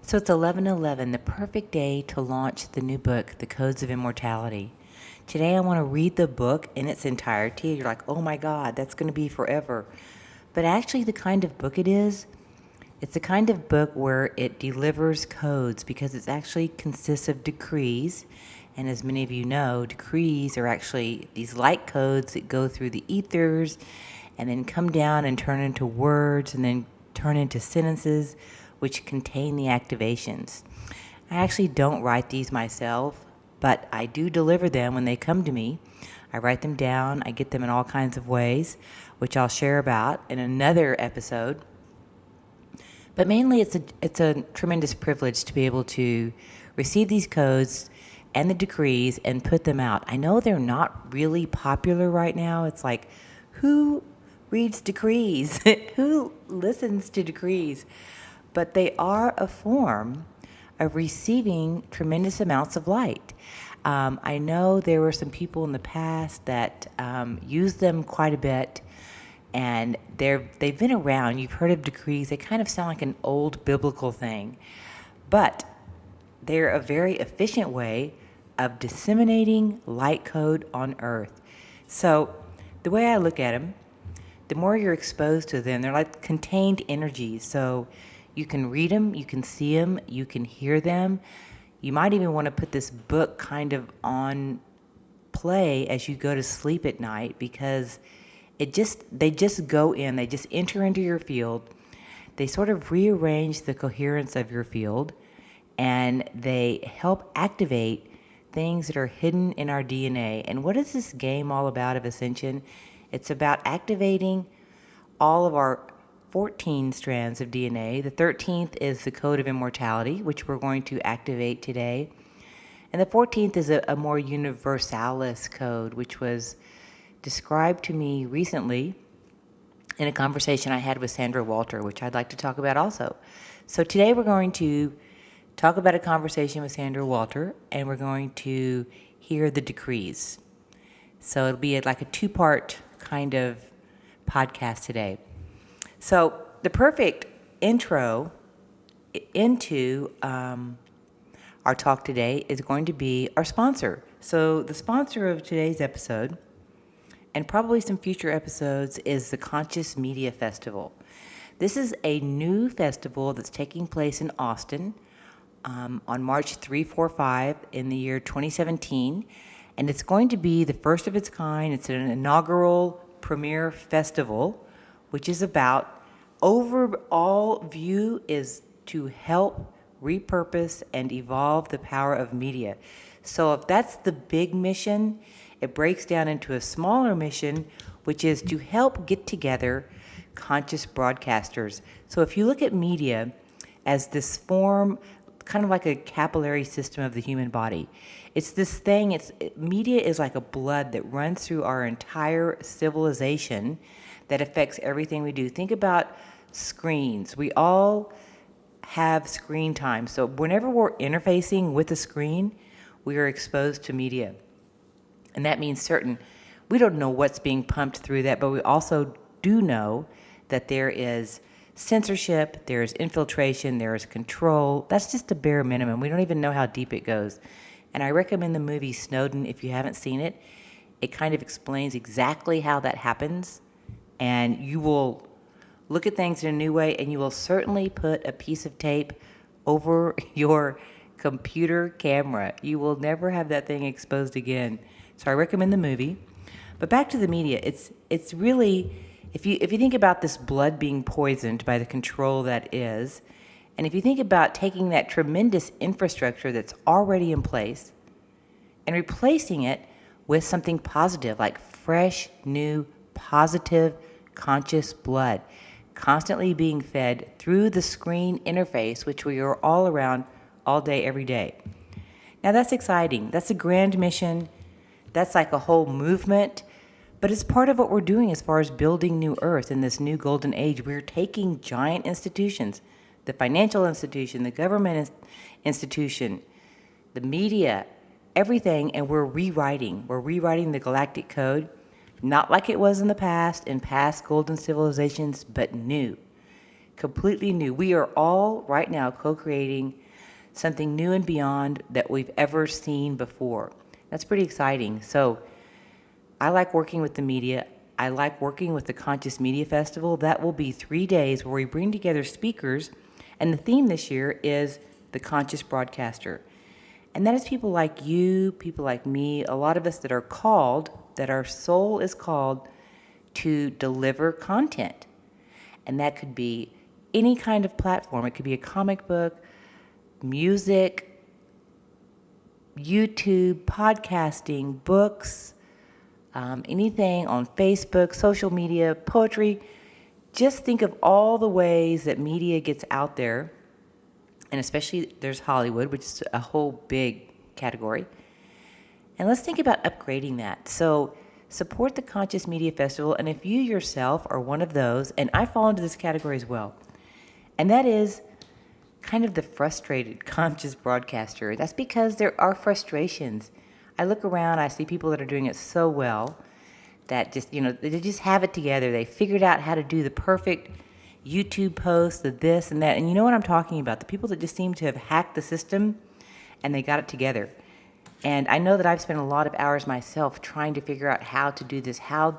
So it's 11:11, the perfect day to launch the new book, The Codes of Immortality. Today I want to read the book in its entirety. You're like, oh my God, that's going to be forever. But actually, the kind of book it is, it's the kind of book where it delivers codes because it actually consists of decrees. And as many of you know, decrees are actually these light codes that go through the ethers and then come down and turn into words and then turn into sentences which contain the activations. I actually don't write these myself, but I do deliver them when they come to me. I write them down, I get them in all kinds of ways, which I'll share about in another episode. But mainly it's a tremendous privilege to be able to receive these codes and the decrees and put them out. I know they're not really popular right now. It's like, who reads decrees? Who listens to decrees? But they are a form of receiving tremendous amounts of light. I know there were some people in the past that used them quite a bit, and they've been around. You've heard of decrees. They kind of sound like an old biblical thing, but they're a very efficient way of disseminating light code on Earth. So the way I look at them, the more you're exposed to them, they're like contained energies. So you can read them, you can see them, you can hear them. You might even want to put this book kind of on play as you go to sleep at night because they just go in, they just enter into your field. They sort of rearrange the coherence of your field, and they help activate things that are hidden in our DNA. And what is this game all about of Ascension? It's about activating all of our 14 strands of DNA. The 13th is the Code of Immortality, which we're going to activate today. And the 14th is a more universalis code, which was described to me recently in a conversation I had with Sandra Walter, which I'd like to talk about also. So today we're going to talk about a conversation with Sandra Walter, and we're going to hear the decrees. So it'll be like a two-part kind of podcast today. So the perfect intro into our talk today is going to be our sponsor. So the sponsor of today's episode, and probably some future episodes, is the Conscious Media Festival. This is a new festival that's taking place in Austin on March 3, 4, 5 in the year 2017. And it's going to be the first of its kind. It's an inaugural premier festival, which is about, overall view is to help repurpose and evolve the power of media. So if that's the big mission, it breaks down into a smaller mission, which is to help get together conscious broadcasters. So if you look at media as this form, kind of like a capillary system of the human body, it's this thing, media is like a blood that runs through our entire civilization that affects everything we do. Think about screens. We all have screen time. So whenever we're interfacing with a screen, we are exposed to media. And that means we don't know what's being pumped through that, but we also do know that there is censorship, there is infiltration, there is control. That's just a bare minimum. We don't even know how deep it goes. And I recommend the movie Snowden if you haven't seen it. It kind of explains exactly how that happens, and you will look at things in a new way, and you will certainly put a piece of tape over your computer camera. You will never have that thing exposed again. So I recommend the movie. But back to the media, it's really, if you think about this blood being poisoned by the control that is, and if you think about taking that tremendous infrastructure that's already in place and replacing it with something positive, like fresh, new, positive, conscious blood, constantly being fed through the screen interface, which we are all around all day, every day. Now that's exciting. That's a grand mission. That's like a whole movement. But it's part of what we're doing as far as building new earth in this new golden age. We're taking giant institutions, the financial institution, the government institution, the media, everything, and we're rewriting. We're rewriting the galactic code, not like it was in past golden civilizations, but new. completely new. We are all right now co-creating something new and beyond that we've ever seen before. That's pretty exciting. So I like working with the media. I like working with the Conscious Media Festival. That will be 3 days where we bring together speakers, and the theme this year is the Conscious Broadcaster. And that is people like you, people like me, a lot of us that are called, that our soul is called to deliver content. And that could be any kind of platform. It could be a comic book, music, YouTube, podcasting, books, anything on Facebook, social media, poetry. Just think of all the ways that media gets out there. And especially there's Hollywood, which is a whole big category. And let's think about upgrading that. So support the Conscious Media Festival. And if you yourself are one of those, and I fall into this category as well, and that is kind of the frustrated conscious broadcaster. That's because there are frustrations. I look around, I see people that are doing it so well that just, they just have it together. They figured out how to do the perfect YouTube post, the this and that. And you know what I'm talking about? The people that just seem to have hacked the system and they got it together. And I know that I've spent a lot of hours myself trying to figure out how to do this, how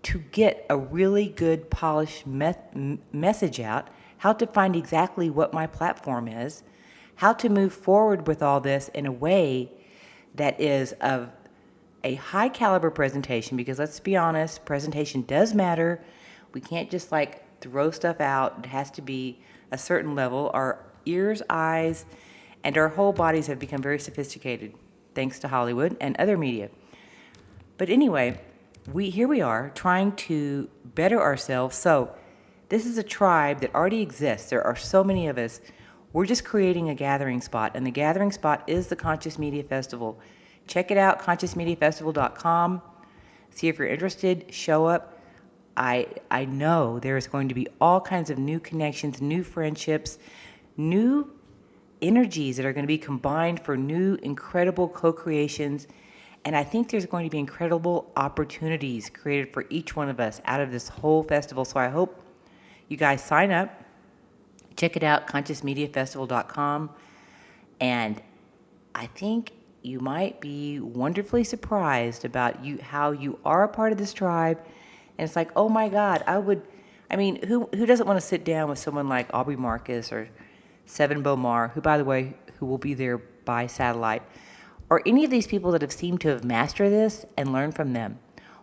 to get a really good polished message out, how to find exactly what my platform is, how to move forward with all this in a way that is of a high caliber presentation, because let's be honest, presentation does matter. We can't just throw stuff out. It has to be a certain level. Our ears, eyes, and our whole bodies have become very sophisticated thanks to Hollywood and other media. But anyway, here we are trying to better ourselves. So this is a tribe that already exists. There are so many of us. We're just creating a gathering spot, and the gathering spot is the Conscious Media Festival. Check it out, consciousmediafestival.com. See if you're interested. Show up. I know there is going to be all kinds of new connections, new friendships, new energies that are going to be combined for new, incredible co-creations. And I think there's going to be incredible opportunities created for each one of us out of this whole festival. So I hope you guys sign up. Check it out, consciousmediafestival.com. And I think you might be wonderfully surprised about how you are a part of this tribe. And it's like, oh my God, who doesn't want to sit down with someone like Aubrey Marcus or Seven Bomar, who, by the way, who will be there by satellite, or any of these people that have seemed to have mastered this and learned from them,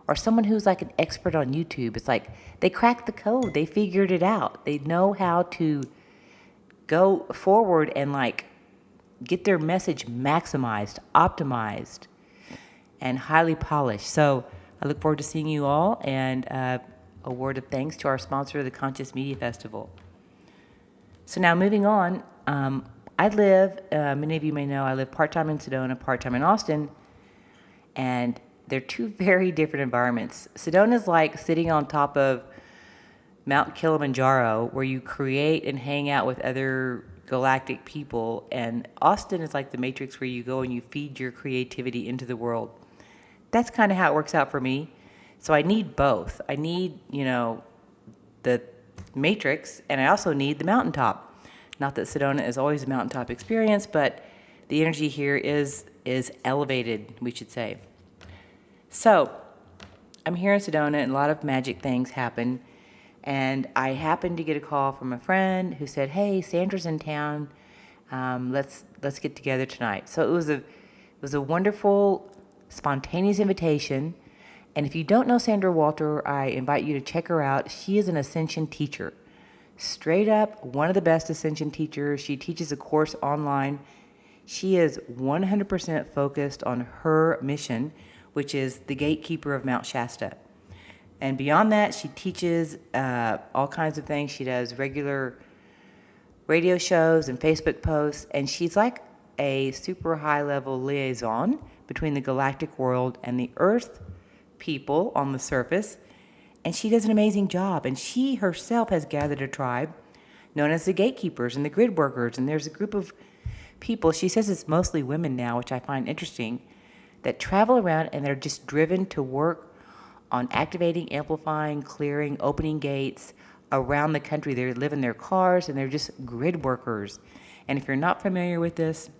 or someone who's like an expert on YouTube. It's like they cracked the code. They figured it out. They know how to go forward and get their message maximized, optimized, and highly polished. So I look forward to seeing you all, and a word of thanks to our sponsor, the Conscious Media Festival. So now moving on, I live, many of you may know, I live part-time in Sedona, part-time in Austin, and they're two very different environments. Sedona is like sitting on top of Mount Kilimanjaro, where you create and hang out with other galactic people, and Austin is like the Matrix, where you go and you feed your creativity into the world. That's kind of how it works out for me. So I need both. I need, the Matrix, and I also need the mountaintop. Not that Sedona is always a mountaintop experience, but the energy here is elevated, we should say. So I'm here in Sedona, and a lot of magic things happen. And I happened to get a call from a friend who said, "Hey, Sandra's in town. Let's get together tonight." So it was a wonderful, spontaneous invitation. And if you don't know Sandra Walter, I invite you to check her out. She is an Ascension teacher. Straight up, one of the best Ascension teachers. She teaches a course online. She is 100% focused on her mission, which is the gatekeeper of Mount Shasta. And beyond that, she teaches all kinds of things. She does regular radio shows and Facebook posts, and she's like a super high-level liaison between the galactic world and the Earth people on the surface. And she does an amazing job. And she herself has gathered a tribe known as the gatekeepers and the grid workers. And there's a group of people, she says it's mostly women now, which I find interesting, that travel around and they're just driven to work on activating, amplifying, clearing, opening gates, around the country. They live in their cars and they're just grid workers. And if you're not familiar with this,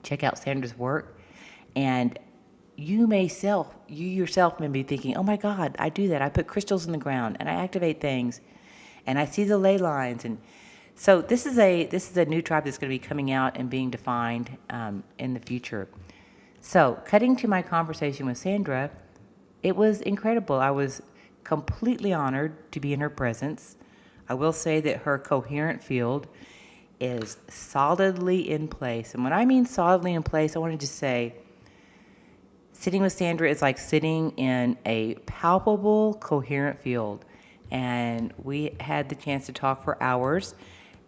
check out Sandra's work. And you yourself may be thinking, oh my God, I do that. I put crystals in the ground and I activate things and I see the ley lines. And so this is a new tribe that's going to be coming out and being defined in the future. So cutting to my conversation with Sandra, it was incredible. I was completely honored to be in her presence. I will say that her coherent field is solidly in place. And when I mean solidly in place, I want to just say, sitting with Sandra is like sitting in a palpable, coherent field. And we had the chance to talk for hours.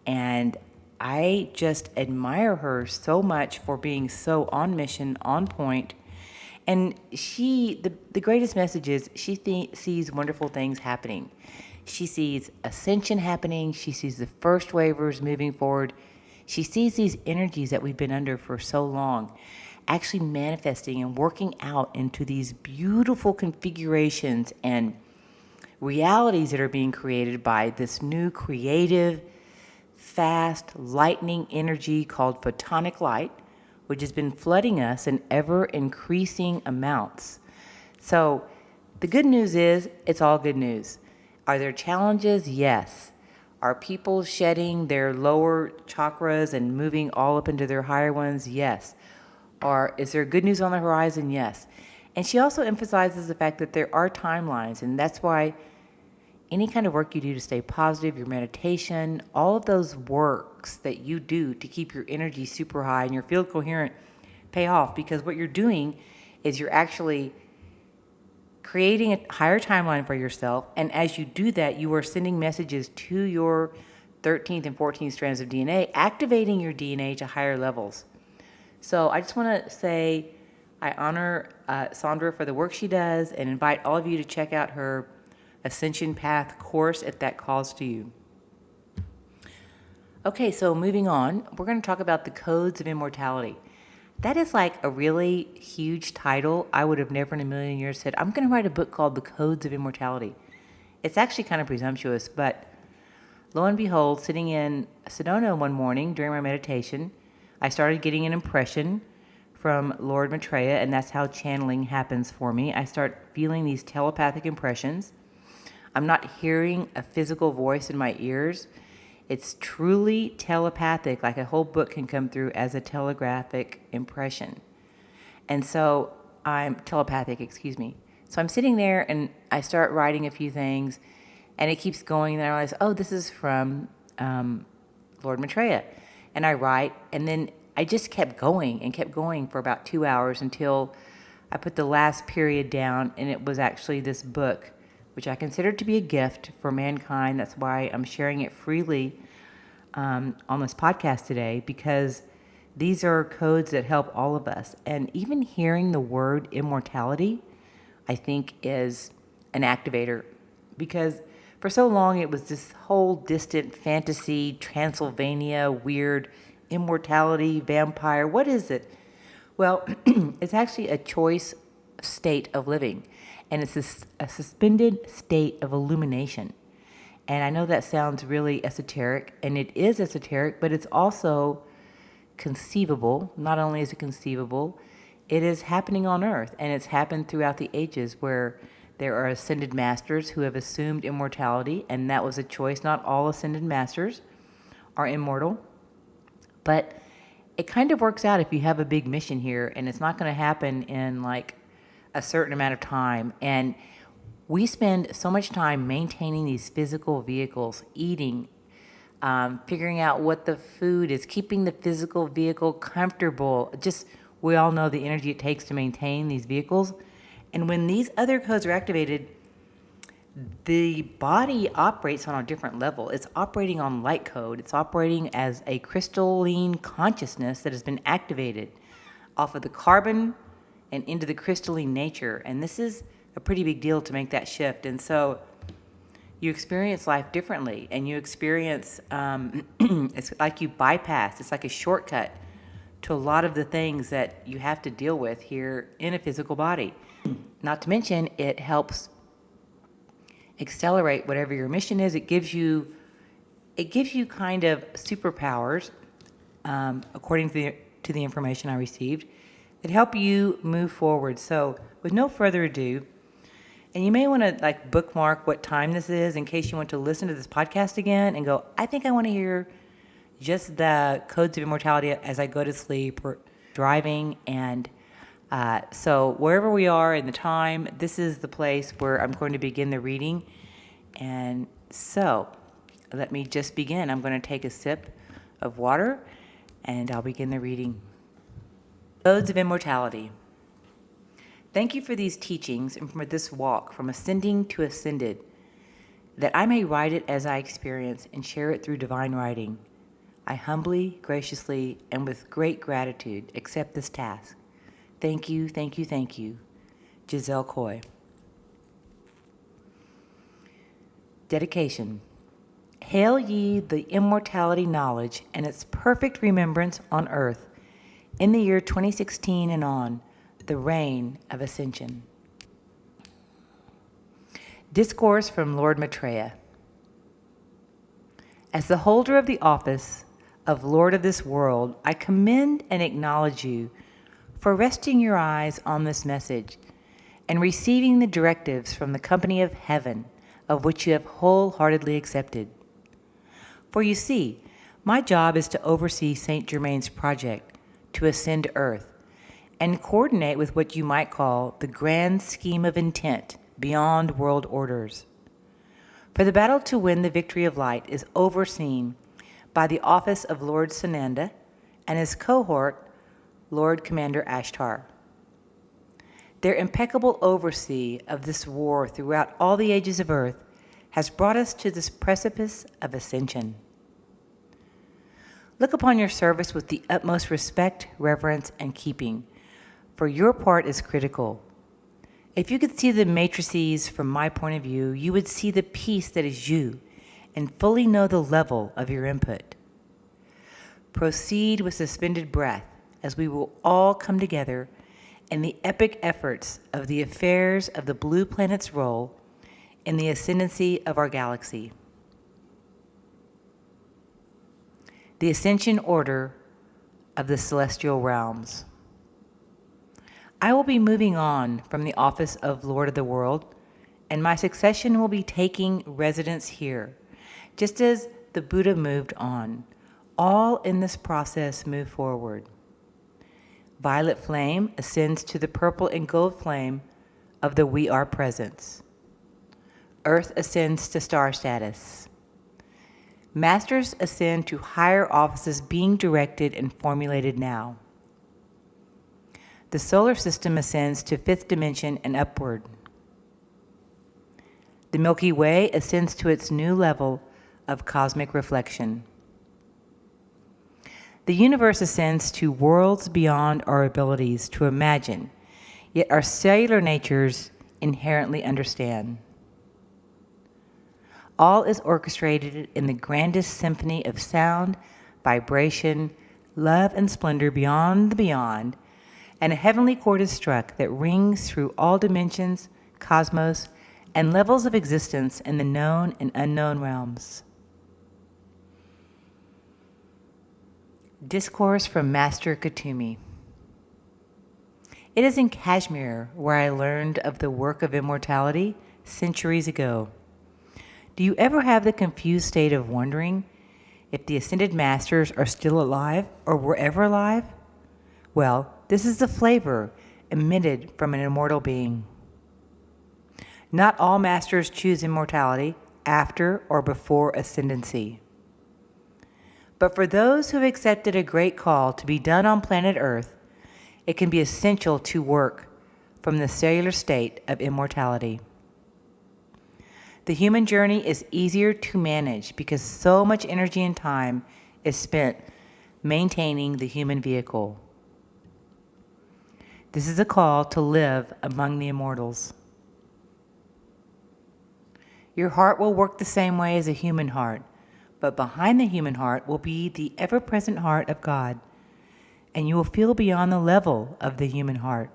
And I just admire her so much for being so on mission, on point. And the greatest message is she sees wonderful things happening. She sees ascension happening. She sees the first waivers moving forward. She sees these energies that we've been under for so long actually manifesting and working out into these beautiful configurations and realities that are being created by this new creative, fast, lightning energy called photonic light, which has been flooding us in ever increasing amounts. So the good news is it's all good news. Are there challenges? Yes. Are people shedding their lower chakras and moving all up into their higher ones? Yes. Or is there good news on the horizon? Yes. And she also emphasizes the fact that there are timelines, and that's why any kind of work you do to stay positive, your meditation, all of those works that you do to keep your energy super high and your field coherent pay off, because what you're doing is you're actually creating a higher timeline for yourself. And as you do that, you are sending messages to your 13th and 14th strands of DNA, activating your DNA to higher levels. So I just want to say I honor Sandra for the work she does and invite all of you to check out her Ascension Path course if that calls to you. Okay, so moving on, we're going to talk about the Codes of Immortality. That is like a really huge title. I would have never in a million years said, I'm going to write a book called The Codes of Immortality. It's actually kind of presumptuous, but lo and behold, sitting in Sedona one morning during my meditation, I started getting an impression from Lord Maitreya, and that's how channeling happens for me. I start feeling these telepathic impressions. I'm not hearing a physical voice in my ears. It's truly telepathic, like a whole book can come through as a telegraphic impression. And so I'm telepathic, excuse me. So I'm sitting there and I start writing a few things and it keeps going. And I realize, oh, this is from Lord Maitreya. And I write, and then I just kept going for about 2 hours until I put the last period down, and it was actually this book, which I consider to be a gift for mankind. That's why I'm sharing it freely on this podcast today, because these are codes that help all of us. And even hearing the word immortality, I think, is an activator, because for so long it was this whole distant fantasy, Transylvania, weird immortality, vampire. What is it? Well, it's actually a choice state of living, and it's a suspended state of illumination. And I know that sounds really esoteric, and it is esoteric, but it's also conceivable. Not only is it conceivable, it is happening on Earth, and it's happened throughout the ages where there are ascended masters who have assumed immortality, and that was a choice. Not all ascended masters are immortal, but it kind of works out if you have a big mission here, and it's not going to happen in like a certain amount of time. And we spend so much time maintaining these physical vehicles, eating, figuring out what the food is, keeping the physical vehicle comfortable. Just, we all know the energy it takes to maintain these vehicles. And when these other codes are activated, the body operates on a different level. It's operating on light code. It's operating as a crystalline consciousness that has been activated off of the carbon and into the crystalline nature. And this is a pretty big deal to make that shift. And so you experience life differently, and you experience, it's like you bypass, it's like a shortcut to a lot of the things that you have to deal with here in a physical body. Not to mention, it helps accelerate whatever your mission is. It gives you kind of superpowers, according to the information I received, that help you move forward. So with no further ado, and you may want to like bookmark what time this is in case you want to listen to this podcast again and go, I think I want to hear just the Codes of Immortality as I go to sleep or driving. And so wherever we are in the time, this is the place where I'm going to begin the reading. And so let me just begin. I'm going to take a sip of water and I'll begin the reading. Codes of Immortality. Thank you for these teachings and for this walk from ascending to ascended, that I may write it as I experience and share it through divine writing. I humbly, graciously, and with great gratitude accept this task. Thank you, thank you, thank you. Giselle Coy. Dedication. Hail ye the immortality knowledge and its perfect remembrance on earth in the year 2016 and on, the reign of Ascension. Discourse from Lord Maitreya. As the holder of the office of Lord of this world, I commend and acknowledge you for resting your eyes on this message and receiving the directives from the company of heaven, of which you have wholeheartedly accepted. For you see, my job is to oversee St. Germain's project to ascend Earth and coordinate with what you might call the grand scheme of intent beyond world orders. For the battle to win the victory of light is overseen by the office of Lord Sananda and his cohort, Lord Commander Ashtar. Their impeccable oversee of this war throughout all the ages of Earth has brought us to this precipice of ascension. Look upon your service with the utmost respect, reverence, and keeping, for your part is critical. If you could see the matrices from my point of view, you would see the piece that is you and fully know the level of your input. Proceed with suspended breath as we will all come together in the epic efforts of the affairs of the blue planet's role in the ascendancy of our galaxy. The Ascension Order of the Celestial Realms. I will be moving on from the office of Lord of the World, and my succession will be taking residence here, just as the Buddha moved on. All in this process move forward. Violet flame ascends to the purple and gold flame of the We Are presence. Earth ascends to star status. Masters ascend to higher offices being directed and formulated now. The solar system ascends to fifth dimension and upward. The Milky Way ascends to its new level of cosmic reflection. The universe ascends to worlds beyond our abilities to imagine, yet our cellular natures inherently understand. All is orchestrated in the grandest symphony of sound, vibration, love, and splendor beyond the beyond, and a heavenly chord is struck that rings through all dimensions, cosmos, and levels of existence in the known and unknown realms. Discourse from Master Kuthumi. It is in Kashmir where I learned of the work of immortality centuries ago. Do you ever have the confused state of wondering if the ascended masters are still alive or were ever alive? Well, this is the flavor emitted from an immortal being. Not all masters choose immortality after or before ascendancy. But for those who have accepted a great call to be done on planet Earth, it can be essential to work from the cellular state of immortality. The human journey is easier to manage because so much energy and time is spent maintaining the human vehicle. This is a call to live among the immortals. Your heart will work the same way as a human heart, but behind the human heart will be the ever-present heart of God, and you will feel beyond the level of the human heart.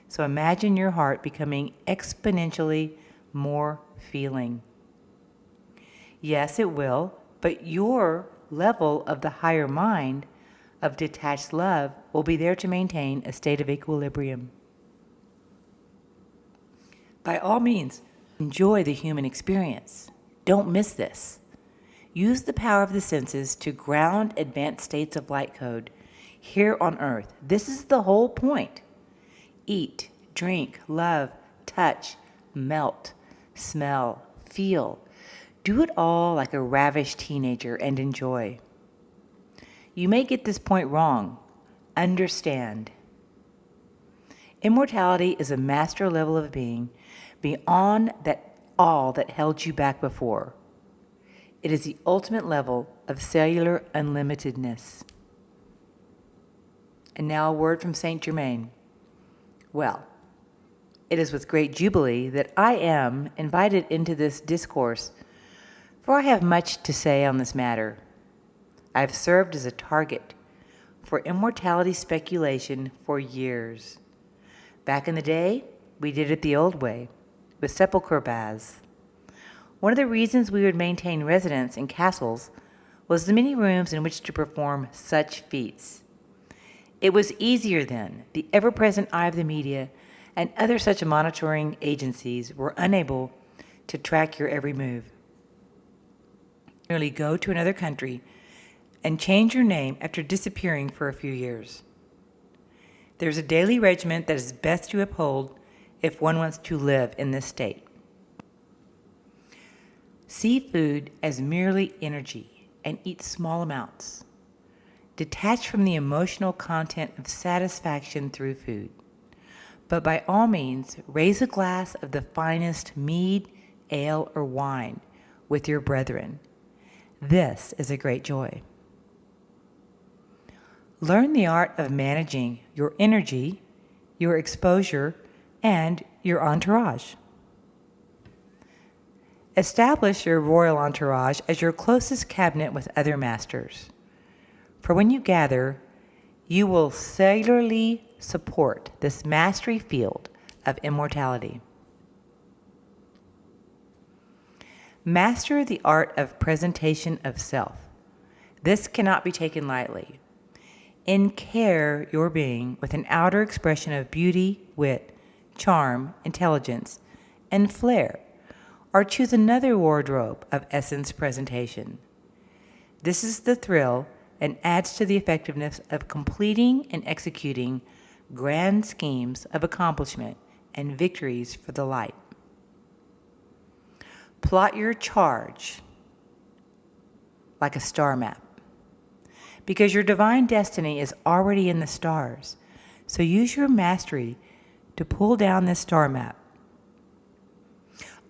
So imagine your heart becoming exponentially more feeling. Yes, it will, but your level of the higher mind of detached love will be there to maintain a state of equilibrium. By all means, enjoy the human experience. Don't miss this. Use the power of the senses to ground advanced states of light code here on earth. This is the whole point. Eat, drink, love, touch, melt, smell, feel. Do it all like a ravished teenager and enjoy. You may get this point wrong. Understand. Immortality is a master level of being beyond that all that held you back before. It is the ultimate level of cellular unlimitedness. And now a word from Saint Germain. Well, it is with great jubilee that I am invited into this discourse, for I have much to say on this matter. I have served as a target for immortality speculation for years. Back in the day, we did it the old way, with sepulchre baths. One of the reasons we would maintain residence in castles was the many rooms in which to perform such feats. It was easier then. The ever-present eye of the media and other such monitoring agencies were unable to track your every move. Merely go to another country and change your name after disappearing for a few years. There's a daily regimen that is best to uphold if one wants to live in this state. See food as merely energy and eat small amounts. Detach from the emotional content of satisfaction through food. But by all means, raise a glass of the finest mead, ale, or wine with your brethren. This is a great joy. Learn the art of managing your energy, your exposure, and your entourage. Establish your royal entourage as your closest cabinet with other masters. For when you gather, you will cellularly support this mastery field of immortality. Master the art of presentation of self. This cannot be taken lightly. Encare your being with an outer expression of beauty, wit, charm, intelligence, and flair, or choose another wardrobe of essence presentation. This is the thrill and adds to the effectiveness of completing and executing grand schemes of accomplishment and victories for the light. Plot your charge like a star map, because your divine destiny is already in the stars. So use your mastery to pull down this star map,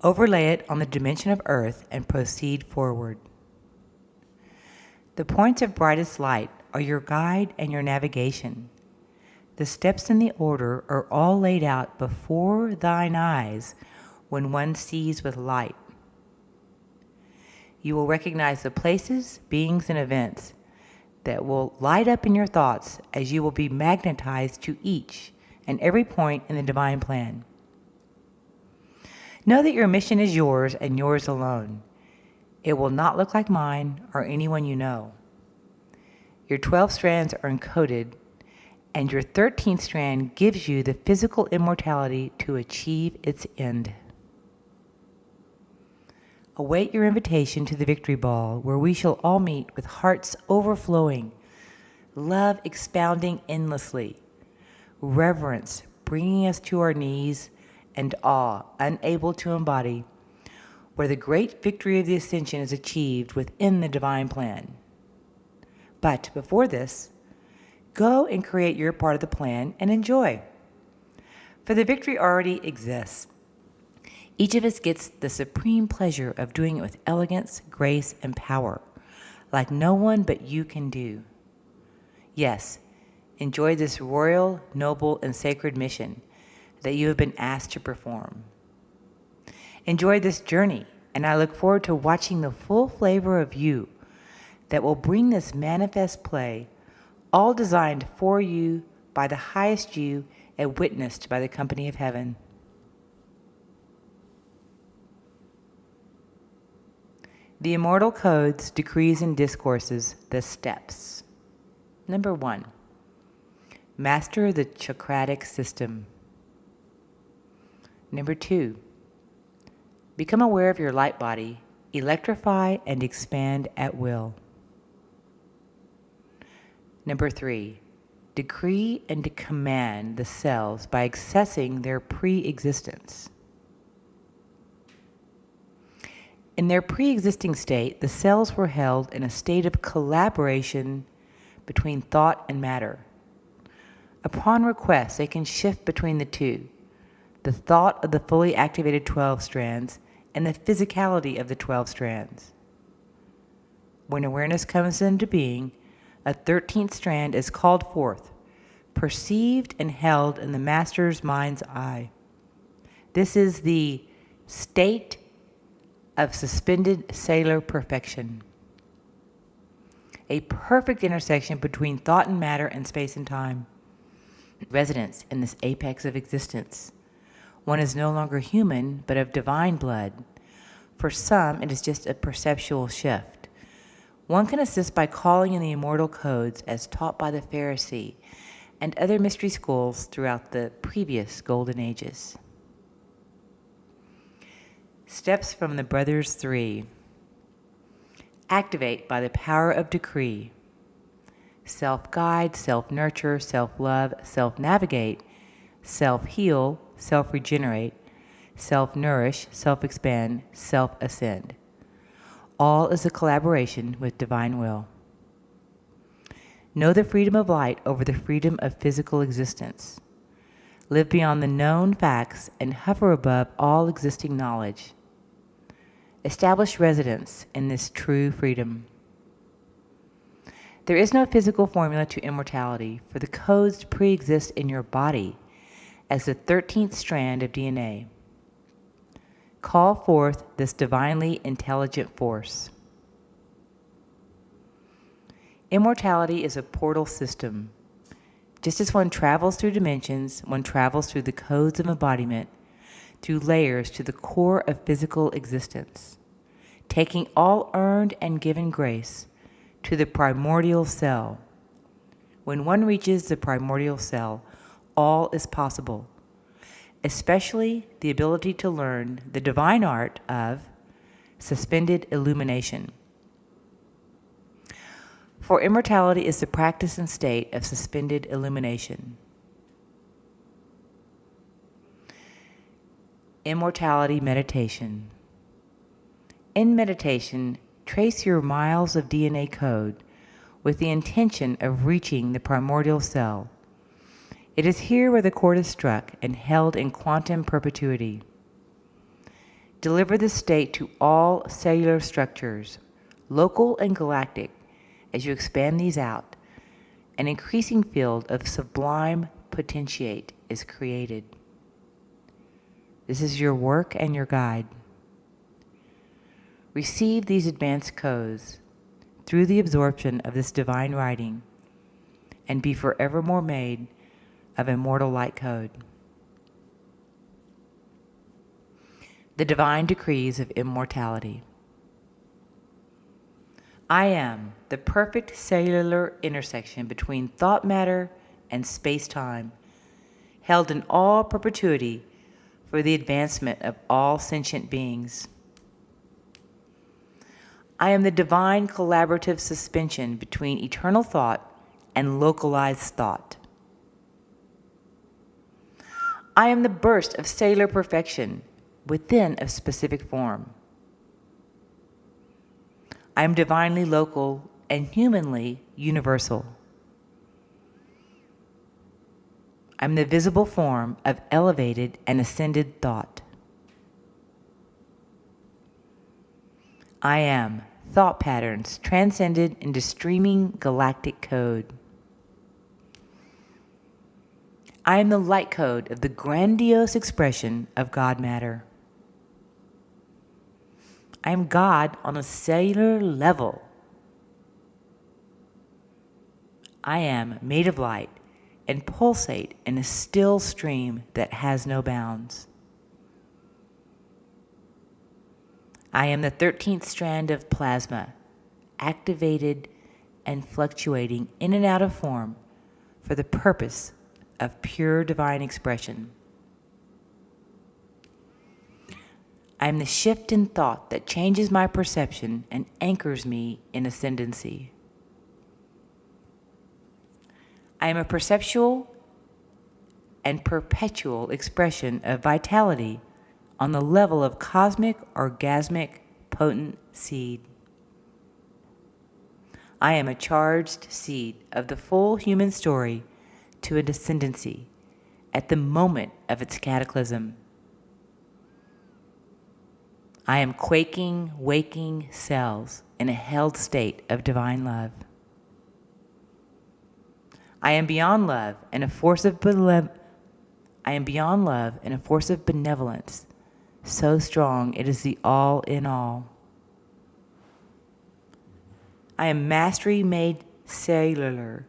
overlay it on the dimension of Earth, and proceed forward. The points of brightest light are your guide and your navigation. The steps in the order are all laid out before thine eyes when one sees with light. You will recognize the places, beings, and events that will light up in your thoughts as you will be magnetized to each and every point in the divine plan. Know that your mission is yours and yours alone. It will not look like mine or anyone you know. Your 12 strands are encoded, and your 13th strand gives you the physical immortality to achieve its end. Await your invitation to the victory ball, where we shall all meet with hearts overflowing, love expounding endlessly, reverence bringing us to our knees, and awe unable to embody, where the great victory of the Ascension is achieved within the divine plan. But before this, go and create your part of the plan and enjoy. For the victory already exists. Each of us gets the supreme pleasure of doing it with elegance, grace, and power, like no one but you can do. Yes, enjoy this royal, noble, and sacred mission that you have been asked to perform. Enjoy this journey, and I look forward to watching the full flavor of you that will bring this manifest play, all designed for you by the highest you and witnessed by the company of heaven. The Immortal Codes, Decrees, and Discourses, the Steps. Number 1. Master the Chakratic System. Number 2. Become aware of your light body, electrify and expand at will. Number 3. Decree and command the cells by accessing their pre-existence. In their pre-existing state, the cells were held in a state of collaboration between thought and matter. Upon request, they can shift between the two, the thought of the fully activated 12 strands and the physicality of the 12 strands. When awareness comes into being, a 13th strand is called forth, perceived and held in the master's mind's eye. This is the state of suspended cellular perfection, a perfect intersection between thought and matter and space and time. Residence in this apex of existence. One is no longer human, but of divine blood. For some, it is just a perceptual shift. One can assist by calling in the immortal codes as taught by the Pharisee and other mystery schools throughout the previous golden ages. Steps from the Brothers 3. Activate by the power of decree. Self-guide, self-nurture, self-love, self-navigate, self-heal, self-regenerate, self-nourish, self-expand, self-ascend. All is a collaboration with divine will. Know the freedom of light over the freedom of physical existence. Live beyond the known facts and hover above all existing knowledge. Establish residence in this true freedom. There is no physical formula to immortality, for the codes pre-exist in your body as the 13th strand of DNA. Call forth this divinely intelligent force. Immortality is a portal system. Just as one travels through dimensions, one travels through the codes of embodiment, through layers to the core of physical existence, taking all earned and given grace to the primordial cell. When one reaches the primordial cell, all is possible, especially the ability to learn the divine art of suspended illumination. For immortality is the practice and state of suspended illumination. Immortality Meditation. In meditation, trace your miles of DNA code with the intention of reaching the primordial cell. It is here where the chord is struck and held in quantum perpetuity. Deliver this state to all cellular structures, local and galactic, as you expand these out. An increasing field of sublime potentiate is created. This is your work and your guide. Receive these advanced codes through the absorption of this divine writing and be forevermore made of immortal light code. The divine decrees of immortality. I am the perfect cellular intersection between thought matter and space-time, held in all perpetuity for the advancement of all sentient beings. I am the divine collaborative suspension between eternal thought and localized thought. I am the burst of cellular perfection within a specific form. I am divinely local and humanly universal. I am the visible form of elevated and ascended thought. I am thought patterns transcended into streaming galactic code. I am the light code of the grandiose expression of God matter. I am God on a cellular level. I am made of light and pulsate in a still stream that has no bounds. I am the 13th strand of plasma, activated and fluctuating in and out of form for the purpose of pure divine expression. I am the shift in thought that changes my perception and anchors me in ascendancy. I am a perceptual and perpetual expression of vitality on the level of cosmic, orgasmic, potent seed. I am a charged seed of the full human story to a descendancy at the moment of its cataclysm. I am quaking, waking cells in a held state of divine love. I am beyond love and a force of benevolence, so strong it is the all in all. I am mastery made cellular.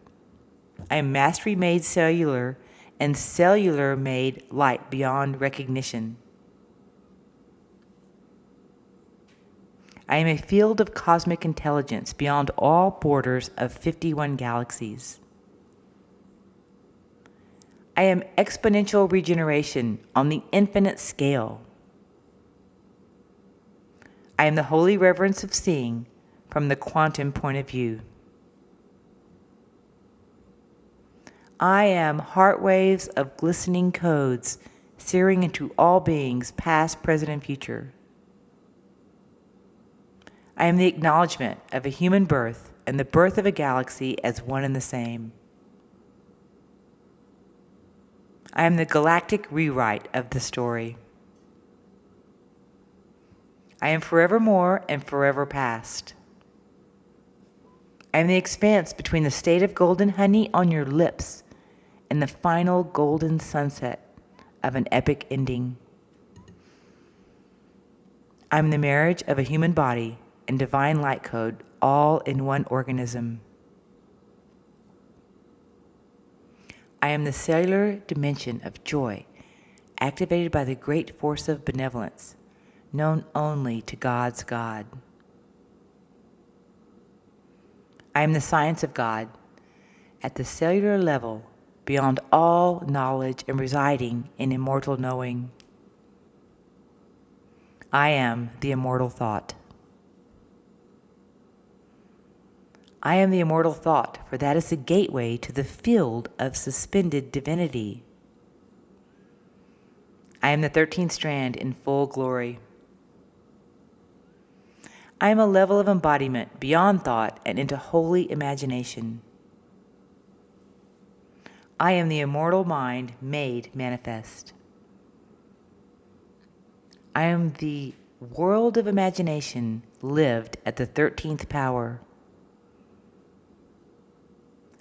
I am mastery made cellular and cellular made light beyond recognition. I am a field of cosmic intelligence beyond all borders of 51 galaxies. I am exponential regeneration on the infinite scale. I am the holy reverence of seeing from the quantum point of view. I am heart waves of glistening codes searing into all beings, past, present, and future. I am the acknowledgement of a human birth and the birth of a galaxy as one and the same. I am the galactic rewrite of the story. I am forevermore and forever past. I am the expanse between the state of golden honey on your lips and the final golden sunset of an epic ending. I am the marriage of a human body and divine light code all in one organism. I am the cellular dimension of joy activated by the great force of benevolence known only to God's God. I am the science of God at the cellular level beyond all knowledge and residing in immortal knowing. I am the immortal thought. I am the immortal thought, for that is the gateway to the field of suspended divinity. I am the 13th strand in full glory. I am a level of embodiment beyond thought and into holy imagination. I am the immortal mind made manifest. I am the world of imagination lived at the 13th power.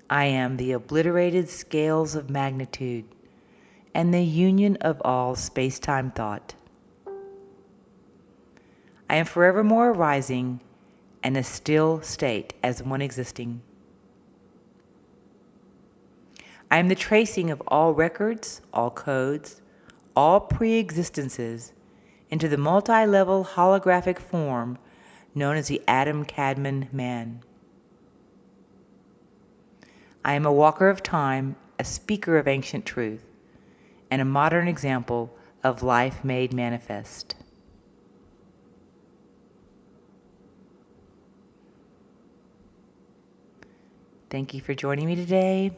I am the obliterated scales of magnitude and the union of all space-time thought. I am forevermore arising and a still state as one existing. I am the tracing of all records, all codes, all pre-existences into the multi-level holographic form known as the Adam Kadmon Man. I am a walker of time, a speaker of ancient truth, and a modern example of life made manifest. Thank you for joining me today.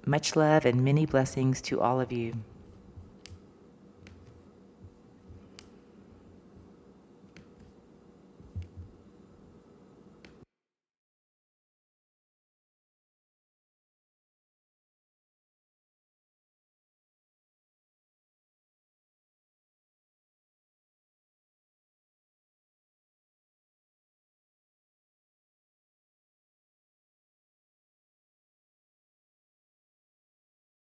Much love and many blessings to all of you.